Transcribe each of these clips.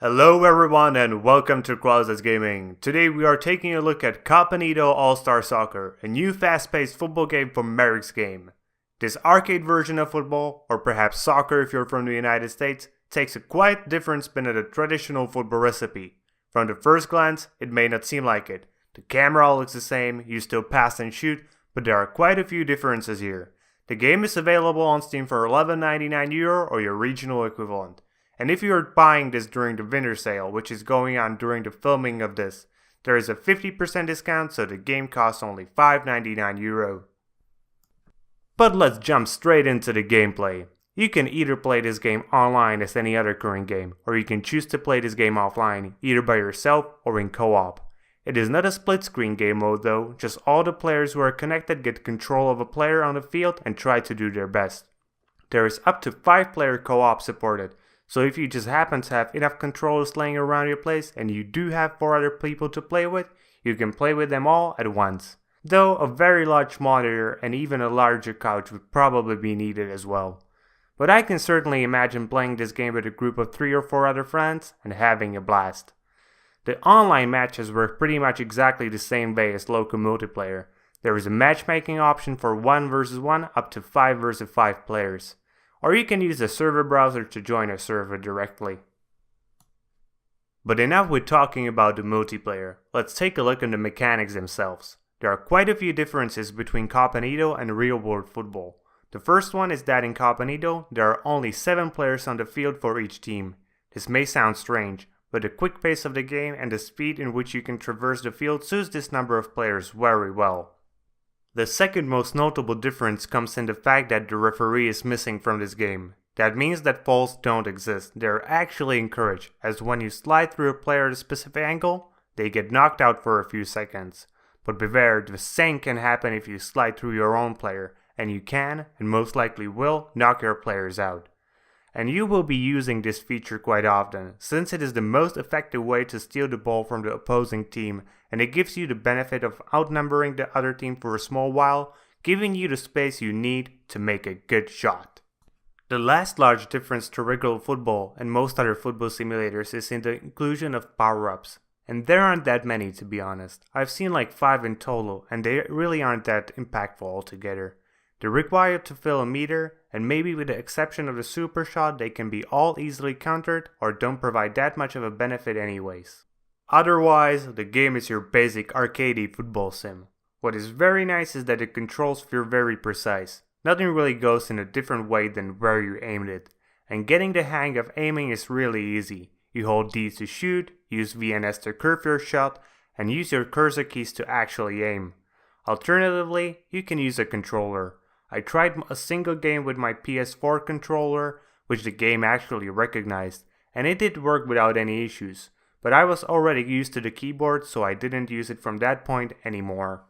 Hello everyone and welcome to Crosses Gaming. Today we are taking a look at Kopanito All-Star Soccer, a new fast-paced football game from Merrick's Game. This arcade version of football, or perhaps soccer if you're from the United States, takes a quite different spin at a traditional football recipe. From the first glance, it may not seem like it. The camera looks the same, you still pass and shoot, but there are quite a few differences here. The game is available on Steam for €11.99 or your regional equivalent. And if you are buying this during the winter sale, which is going on during the filming of this, there is a 50% discount, so the game costs only €5.99. But let's jump straight into the gameplay. You can either play this game online as any other current game, or you can choose to play this game offline, either by yourself or in co-op. It is not a split screen game mode though, just all the players who are connected get control of a player on the field and try to do their best. There is up to 5-player co-op supported. So if you just happen to have enough controllers laying around your place and you do have 4 other people to play with, you can play with them all at once. Though a very large monitor and even a larger couch would probably be needed as well. But I can certainly imagine playing this game with a group of 3 or 4 other friends and having a blast. The online matches work pretty much exactly the same way as local multiplayer. There is a matchmaking option for 1 versus 1 up to 5 versus 5 players. Or you can use the server browser to join a server directly. But enough with talking about the multiplayer, let's take a look at the mechanics themselves. There are quite a few differences between Kopanito and real-world football. The first one is that in Kopanito, there are only 7 players on the field for each team. This may sound strange, but the quick pace of the game and the speed in which you can traverse the field suits this number of players very well. The second most notable difference comes in the fact that the referee is missing from this game. That means that fouls don't exist, they are actually encouraged, as when you slide through a player at a specific angle, they get knocked out for a few seconds. But beware, the same can happen if you slide through your own player, and you can, and most likely will, knock your players out. And you will be using this feature quite often, since it is the most effective way to steal the ball from the opposing team, and it gives you the benefit of outnumbering the other team for a small while, giving you the space you need to make a good shot. The last large difference to regular football and most other football simulators is in the inclusion of power-ups. And there aren't that many, to be honest. I've seen like 5 in total, and they really aren't that impactful altogether. They're required to fill a meter, and maybe with the exception of the super shot, they can be all easily countered or don't provide that much of a benefit anyways. Otherwise, the game is your basic arcadey football sim. What is very nice is that the controls feel very precise. Nothing really goes in a different way than where you aimed it. And getting the hang of aiming is really easy. You hold D to shoot, use VNS to curve your shot, and use your cursor keys to actually aim. Alternatively, you can use a controller. I tried a single game with my PS4 controller, which the game actually recognized, and it did work without any issues, but I was already used to the keyboard, so I didn't use it from that point anymore.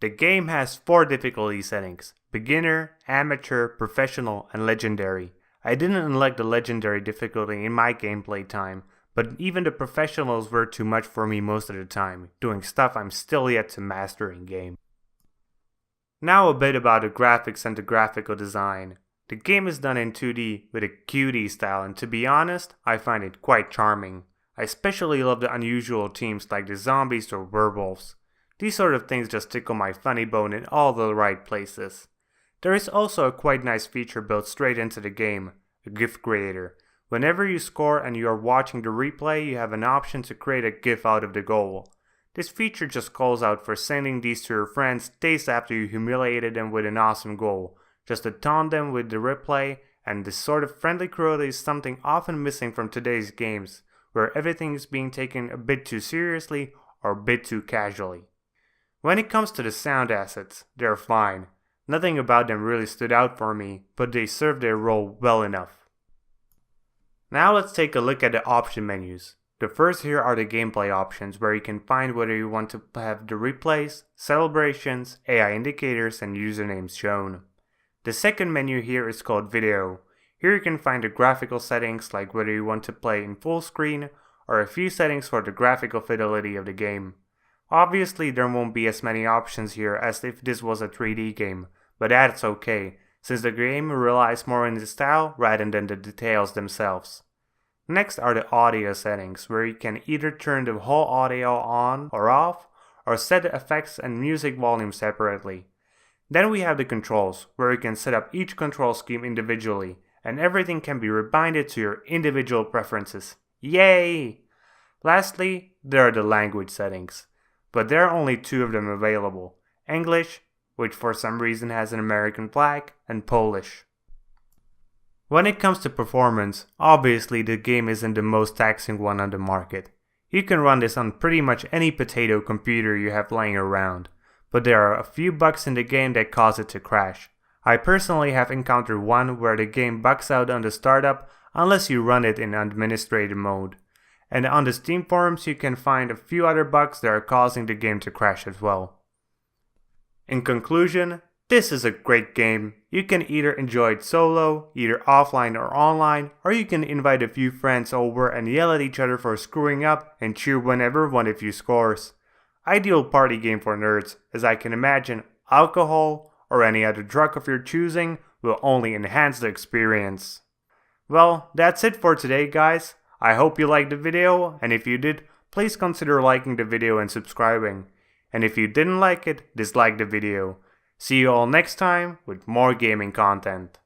The game has 4 difficulty settings: beginner, amateur, professional, and legendary. I didn't unlock the legendary difficulty in my gameplay time, but even the professionals were too much for me most of the time, doing stuff I'm still yet to master in game. Now a bit about the graphics and the graphical design. The game is done in 2D with a QD style, and to be honest, I find it quite charming. I especially love the unusual themes like the zombies or werewolves. These sort of things just tickle my funny bone in all the right places. There is also a quite nice feature built straight into the game, a GIF creator. Whenever you score and you are watching the replay, you have an option to create a GIF out of the goal. This feature just calls out for sending these to your friends days after you humiliated them with an awesome goal, just to taunt them with the replay, and this sort of friendly cruelty is something often missing from today's games, where everything is being taken a bit too seriously or a bit too casually. When it comes to the sound assets, they're fine. Nothing about them really stood out for me, but they serve their role well enough. Now let's take a look at the option menus. The first here are the gameplay options, where you can find whether you want to have the replays, celebrations, AI indicators, and usernames shown. The second menu here is called video. Here you can find the graphical settings, like whether you want to play in full screen, or a few settings for the graphical fidelity of the game. Obviously there won't be as many options here as if this was a 3D game, but that's okay, since the game relies more on the style rather than the details themselves. Next are the audio settings, where you can either turn the whole audio on or off, or set the effects and music volume separately. Then we have the controls, where you can set up each control scheme individually, and everything can be rebinded to your individual preferences. Yay! Lastly, there are the language settings, but there are only 2 of them available: English, which for some reason has an American flag, and Polish. When it comes to performance, obviously the game isn't the most taxing one on the market. You can run this on pretty much any potato computer you have laying around, but there are a few bugs in the game that cause it to crash. I personally have encountered one where the game bugs out on the startup unless you run it in administrative mode. And on the Steam forums you can find a few other bugs that are causing the game to crash as well. In conclusion, this is a great game. You can either enjoy it solo, either offline or online, or you can invite a few friends over and yell at each other for screwing up and cheer whenever one of you scores. Ideal party game for nerds, as I can imagine alcohol or any other drug of your choosing will only enhance the experience. Well, that's it for today, guys. I hope you liked the video, and if you did, please consider liking the video and subscribing. And if you didn't like it, dislike the video. See you all next time with more gaming content.